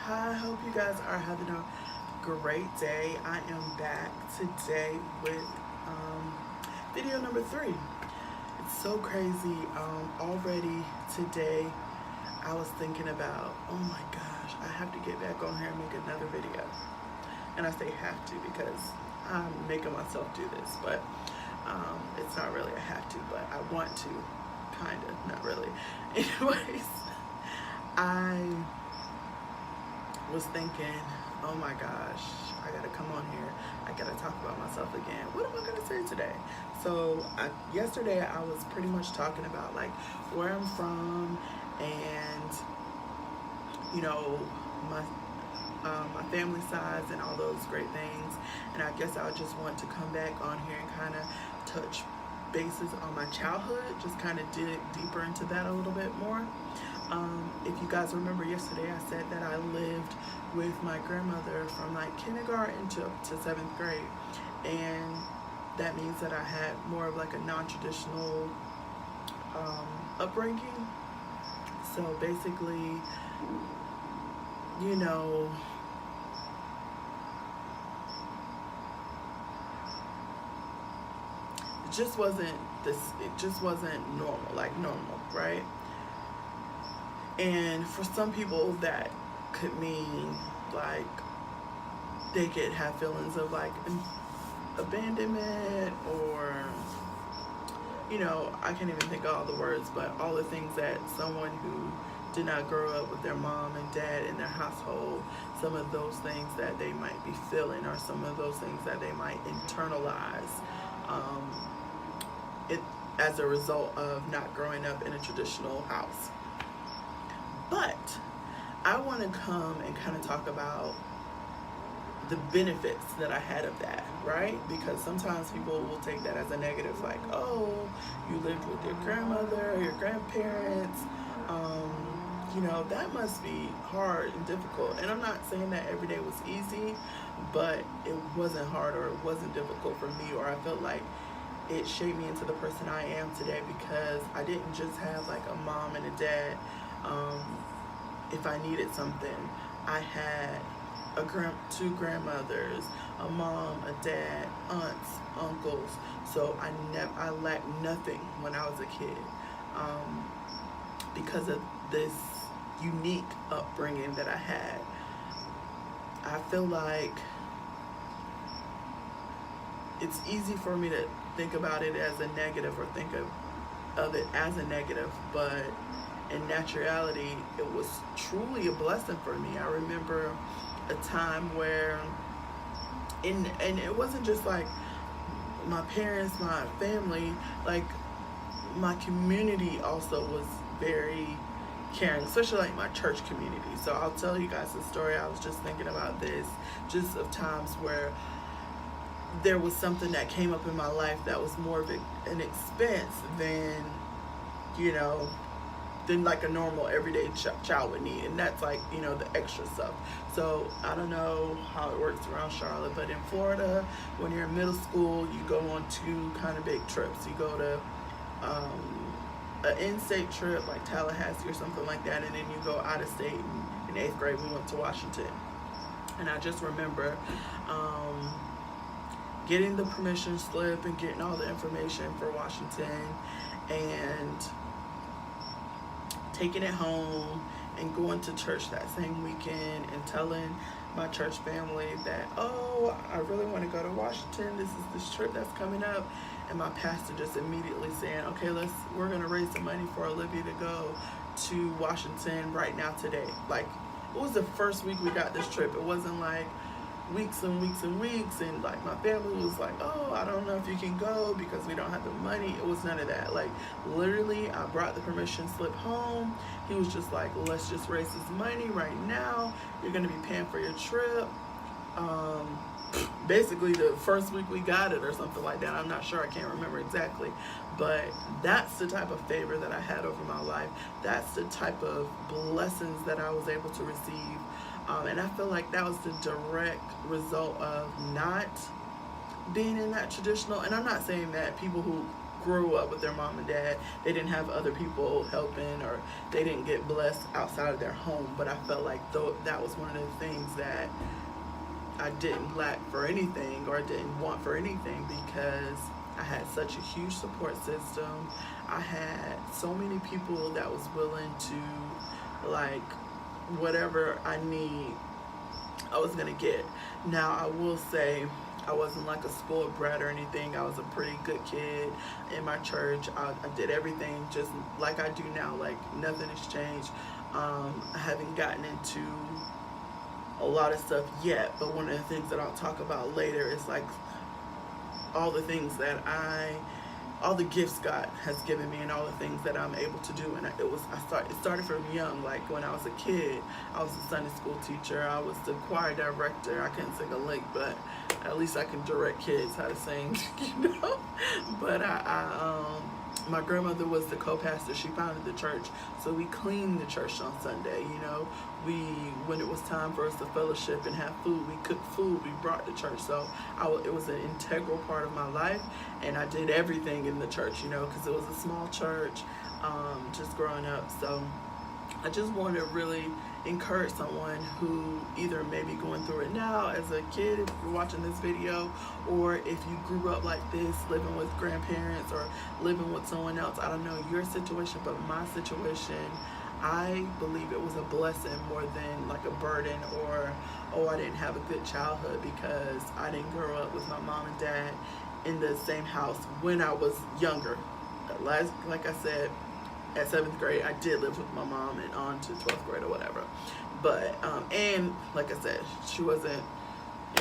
Hi, hope you guys are having a great day. I am back today with video number 3. It's so crazy. Already today, I was thinking about, oh my gosh, I have to get back on here and make another video. And I say have to because I'm making myself do this, but it's not really a have to, but I want to, kind of, not really. Anyways, I was thinking, oh my gosh, I gotta come on here. I gotta talk about myself again. What am I gonna say today? So yesterday I was pretty much talking about like where I'm from and my my family size and all those great things. And I guess I just want to come back on here and kind of touch bases on my childhood, just kind of dig deeper into that a little bit more. If you guys remember yesterday, I said that I lived with my grandmother from like kindergarten to 7th grade, and that means that I had more of like a non-traditional upbringing. So basically, you know, it just wasn't normal, like normal, right? And for some people that could mean like they could have feelings of like abandonment, or I can't even think of all the words, but all the things that someone who did not grow up with their mom and dad in their household, some of those things that they might be feeling, or some of those things that they might internalize it as a result of not growing up in a traditional house. But I want to come and kind of talk about the benefits that I had of that, right? Because sometimes people will take that as a negative, like, oh, you lived with your grandmother or your grandparents. That must be hard and difficult. And I'm not saying that every day was easy, but it wasn't hard or it wasn't difficult for me, or I felt like it shaped me into the person I am today, because I didn't just have like a mom and a dad. If I needed something, I had two grandmothers, a mom, a dad, aunts, uncles. So I lacked nothing when I was a kid, because of this unique upbringing that I had. I feel like it's easy for me to think about it as a negative, or think of it as a negative, but in naturality, it was truly a blessing for me. I remember a time where, and it wasn't just like my parents, my family, like my community also was very caring, especially like my church community. So I'll tell you guys the story. I was just thinking about this, just of times where there was something that came up in my life that was more of an expense than, than like a normal everyday child would need, and that's like the extra stuff. So I don't know how it works around Charlotte, but in Florida, when you're in middle school, you go on 2 kind of big trips. You go to an in-state trip like Tallahassee or something like that, and then you go out of state. In 8th grade, we went to Washington, and I just remember getting the permission slip and getting all the information for Washington, and taking it home and going to church that same weekend and telling my church family that, oh, I really want to go to Washington. This is this trip that's coming up. And my pastor just immediately saying, okay, we're going to raise some money for Olivia to go to Washington right now today. Like, it was the first week we got this trip. It wasn't like weeks and weeks and weeks, and like my family was like, oh, I don't know if you can go because we don't have the money. It was none of that. Like, literally, I brought the permission slip home. He was just like, let's just raise this money right now. You're gonna be paying for your trip. Basically the first week we got it, or something like that. I'm not sure, I can't remember exactly, but that's the type of favor that I had over my life. That's the type of blessings that I was able to receive. And I feel like that was the direct result of not being in that traditional, and I'm not saying that people who grew up with their mom and dad. They didn't have other people helping, or they didn't get blessed outside of their home. But I felt like that was one of the things that I didn't lack for anything, or didn't want for anything, because I had such a huge support system. I had so many people that was willing to, like, whatever I need, I was gonna get. Now I will say, I wasn't like a spoiled brat or anything. I was a pretty good kid in my church. I did everything just like I do now. Like, nothing has changed. I haven't gotten into a lot of stuff yet, but one of the things that I'll talk about later is like all the things that all the gifts God has given me, and all the things that I'm able to do. And it started from young. Like, when I was a kid, I was a Sunday school teacher. I was the choir director. I couldn't sing a lick, but at least I can direct kids how to sing, you know. But my grandmother was the co-pastor. She founded the church, so we cleaned the church on Sunday, you know. When it was time for us to fellowship and have food, we cooked food, we brought to church. So it was an integral part of my life, and I did everything in the church, you know, because it was a small church, just growing up. So I just want to really encourage someone who either may be going through it now as a kid, if you're watching this video, or if you grew up like this, living with grandparents or living with someone else. I don't know your situation, but my situation, I believe it was a blessing more than like a burden, or, oh, I didn't have a good childhood, because I didn't grow up with my mom and dad in the same house when I was younger. Like I said, at 7th grade, I did live with my mom, and on to 12th grade or whatever. But, and like I said, she wasn't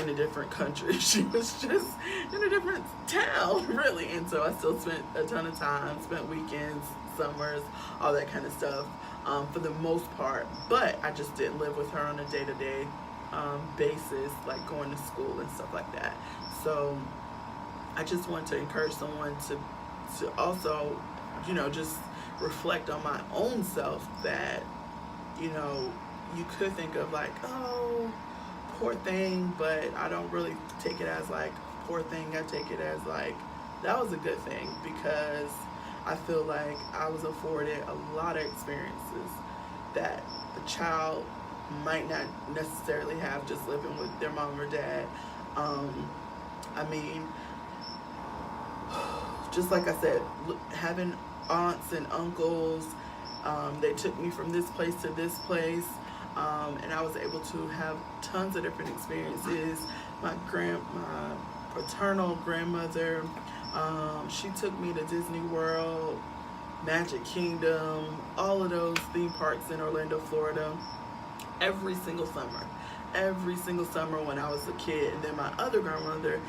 in a different country. She was just in a different town, really. And so I still spent a ton of time, spent weekends, summers, all that kind of stuff, for the most part. But I just didn't live with her on a day-to-day basis, like going to school and stuff like that. So I just want to encourage someone to also, you know, just reflect on my own self, that, you know, you could think of like, oh, poor thing, but I don't really take it as like poor thing. I take it as like, that was a good thing, because I feel like I was afforded a lot of experiences that a child might not necessarily have just living with their mom or dad. I mean, just like I said, having aunts and uncles, they took me from this place to this place, and I was able to have tons of different experiences. My paternal grandmother, she took me to Disney World, Magic Kingdom, all of those theme parks in Orlando, Florida, every single summer when I was a kid. And then my other grandmother,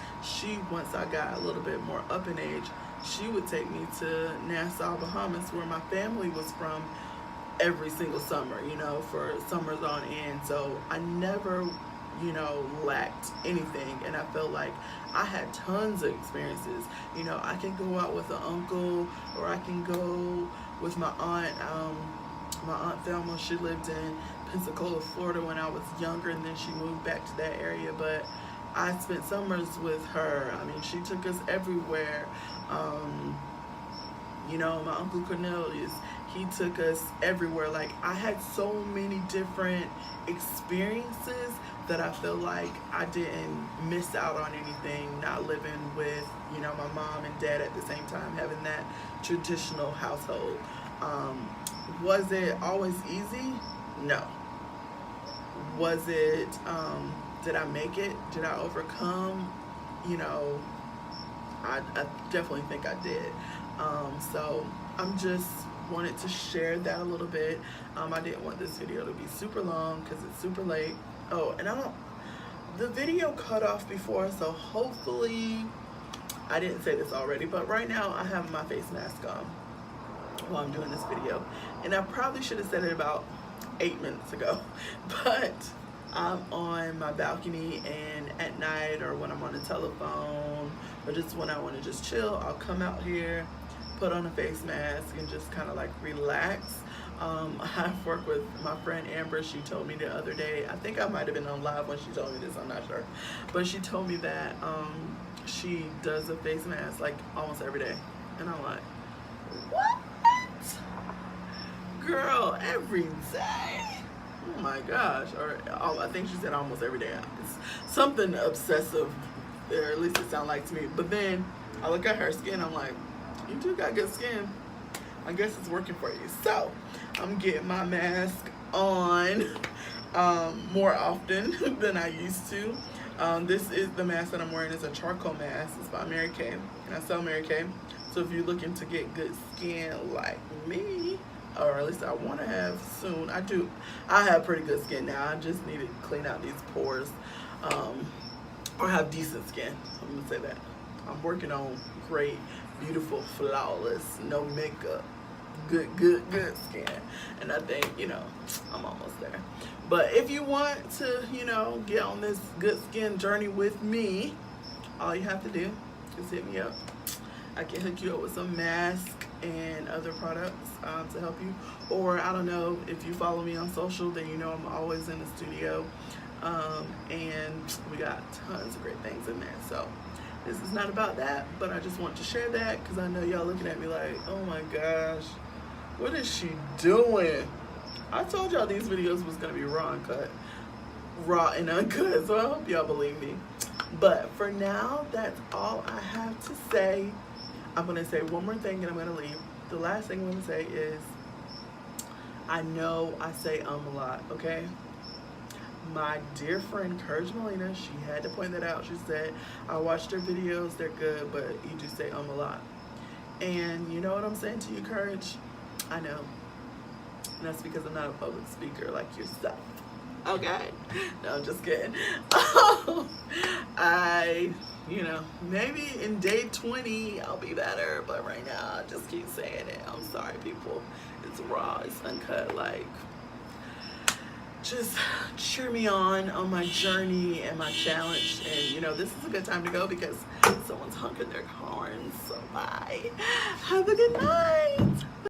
once I got a little bit more up in age, she would take me to Nassau, Bahamas, where my family was from, every single summer, you know, for summers on end. So I never, you know, lacked anything, and I felt like I had tons of experiences. You know, I can go out with an uncle, or I can go with my aunt. My aunt Thelma, she lived in Pensacola, Florida when I was younger, and then she moved back to that area, but I spent summers with her. I mean, she took us everywhere. You know, my Uncle Cornelius, he took us everywhere. Like, I had so many different experiences that I feel like I didn't miss out on anything, not living with, you know, my mom and dad at the same time, having that traditional household. Was it always easy? No. Was it, did I make it? Did I overcome? You know, I definitely think I did. So I'm just wanted to share that a little bit. I didn't want this video to be super long because it's super late. Oh, and the video cut off before, so hopefully, I didn't say this already, but right now I have my face mask on while I'm doing this video. And I probably should have said it about 8 minutes ago, but I'm on my balcony, and at night, or when I'm on the telephone, or just when I want to just chill, I'll come out here, put on a face mask, and just kind of like relax. I've worked with my friend Amber. She told me the other day, I think I might have been on live when she told me this, I'm not sure, but she told me that she does a face mask like almost every day. And I'm like, what? Girl, every day? Oh my gosh. Or I think she said almost every day. It's something obsessive, or at least it sounds like to me. But then I look at her skin, I'm like, you do got good skin. I guess it's working for you. So I'm getting my mask on more often than I used to. This is the mask that I'm wearing. It's a charcoal mask. It's by Mary Kay, and I sell Mary Kay. So if you're looking to get good skin like me, or at least I want to have soon, I have pretty good skin now. I just need to clean out these pores, or have decent skin. I'm gonna say that. I'm working on great, beautiful, flawless, no makeup, good skin. And I think, I'm almost there. But if you want to, get on this good skin journey with me, all you have to do is hit me up. I can hook you up with some masks and other products to help you. Or I don't know, if you follow me on social, then I'm always in the studio. And we got tons of great things in there. So this is not about that, but I just want to share that because I know y'all looking at me like, oh my gosh, what is she doing? I told y'all these videos was gonna be raw and uncut, so I hope y'all believe me. But for now, that's all I have to say. I'm gonna say one more thing and I'm gonna leave. The last thing I'm gonna say is, I know I say a lot, okay? My dear friend Courage Molina, she had to point that out. She said, I watched her videos, they're good, but you do say a lot. And you know what I'm saying to you, Courage? I know. And that's because I'm not a public speaker like yourself. Okay? No, I'm just kidding. Maybe in day 20 I'll be better, but right now I just keep saying it. I'm sorry, people. It's raw, it's uncut, just cheer me on my journey and my challenge. And this is a good time to go because someone's honking their horns. So bye. Have a good night.